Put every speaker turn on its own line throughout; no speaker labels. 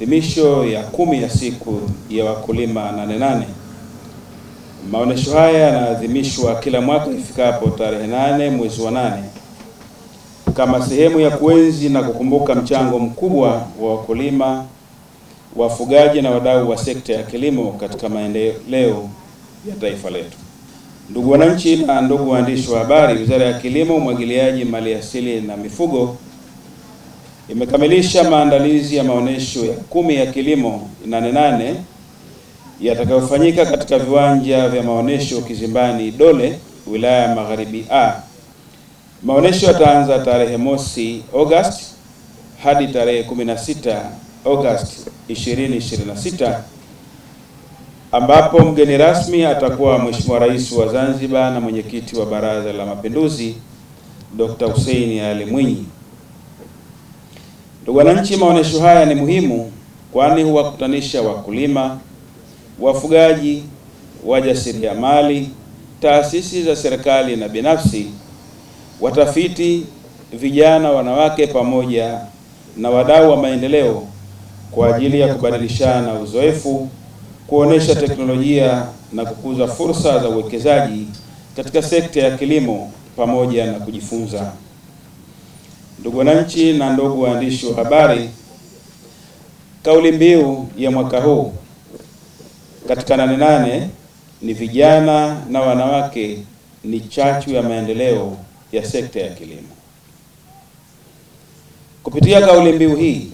maadhimisho ya 10 ya siku ya wakulima Nane Nane. Maonesho haya yanaadhimishwa kila mwaka ifikapo tarehe 8 mwezi wa 8 kama sehemu ya kuenzi na kukumbuka mchango mkubwa wa wakulima, wafugaji na wadau wa sekta ya kilimo katika maendeleo ya taifa letu. Ndugu wananchi na ndugu waandishi wa habari, Wizara ya Kilimo, Umwagiliaji, Maliasili na Mifugo imekamilisha maandalizi ya maonesho ya 10 ya kilimo Nane Nane yatakayofanyika katika viwanja vya maonesho Kizimbani Dole, wilaya ya Magharibi A. Maonesho yataanza tarehe 1 Agosti hadi tarehe 16 Agosti 2026, ambapo mgeni rasmi atakuwa Mheshimiwa Rais wa Zanzibar na Mwenyekiti wa Baraza la Mapinduzi Dr. Hussein Ali Mwinyi. Ndugu wananchi, maonesho haya ni muhimu kwani huwakutanisha wakulima, wafugaji, wajasiriamali, taasisi za serikali na binafsi, watafiti, vijana, wanawake pamoja na wadau wa maendeleo kwa ajili ya kubadilishana uzoefu, kuonesha teknolojia na kukuza fursa za uwekezaji katika sekta ya kilimo pamoja na kujifunza. Ndugu wananchi na ndugu waandishi wa habari, kauli mbiu ya mwaka huu katika Nane Nane ni vijana na wanawake ni chachu ya maendeleo ya sekta ya kilimo. Kupitia kauli mbiu hii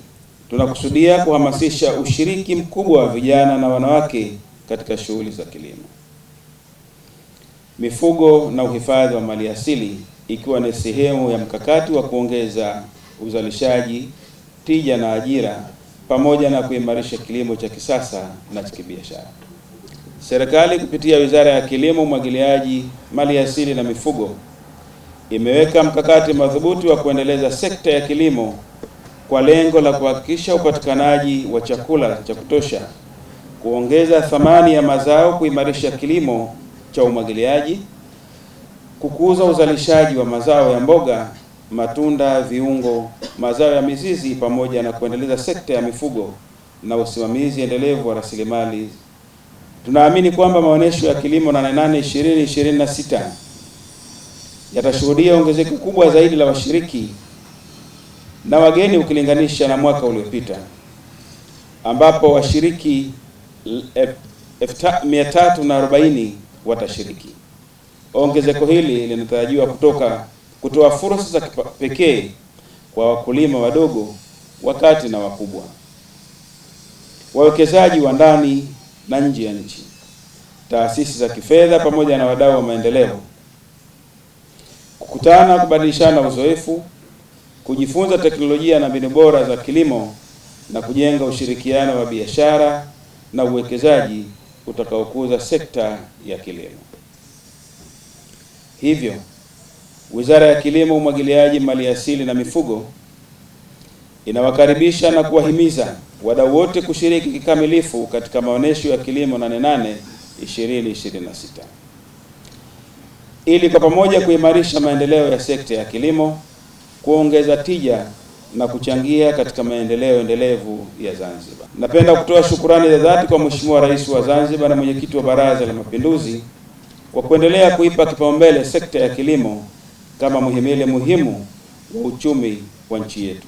tunakusudia kuhamasisha ushiriki mkubwa wa vijana na wanawake katika shughuli za kilimo, mifugo na uhifadhi wa maliasili, ikiwa ni sehemu ya mkakati wa kuongeza uzalishaji, tija na ajira pamoja na kuimarisha kilimo cha kisasa na cha kibiashara. Serikali kupitia Wizara ya Kilimo, Umwagiliaji, Maliasili na Mifugo imeweka mkakati madhubuti wa kuendeleza sekta ya kilimo kwa lengo la kuhakikisha upatikanaji wa chakula cha kutosha, kuongeza thamani ya mazao, kuimarisha kilimo cha umwagiliaji, kukuza uzalishaji wa mazao ya mboga, matunda, viungo, mazao ya mizizi pamoja na kuendeleza sekta ya mifugo na usimamizi endelevu wa rasilimali. Tunaamini kwamba maonesho ya kilimo Nane Nane 2026 yatashuhudia ongezeko kubwa zaidi la washiriki na wageni ukilinganisha na mwaka uliopita, ambapo washiriki 340 watashiriki. Ongezeko hili linatarajiwa kutoa fursa za kipekee kwa wakulima wadogo, wakati na wakubwa, wawekezaji wa ndani na nje ya nchi, taasisi za kifedha pamoja na wadau wa maendeleo kukutana, kubadilishana uzoefu, kujifunza teknolojia na mbinu bora za kilimo na kujenga ushirikiano wa biashara na uwekezaji utakaokuza sekta ya kilimo. Hivyo, Wizara ya Kilimo, Umwagiliaji, Maliasili na Mifugo inawakaribisha na kuwahimiza wadau wote kushiriki kikamilifu katika maonesho ya kilimo Nane Nane 2026 ili kwa pamoja kuimarisha maendeleo ya sekta ya kilimo, kuongeza tija na kuchangia katika maendeleo endelevu ya Zanzibar. Napenda kutoa shukrani za dhati kwa Mheshimiwa Rais wa Zanzibar na Mwenyekiti wa Baraza la Mapinduzi kwa kuendelea kuipa kipaumbele sekta ya kilimo kama muhimili muhimu wa uchumi wa nchi yetu.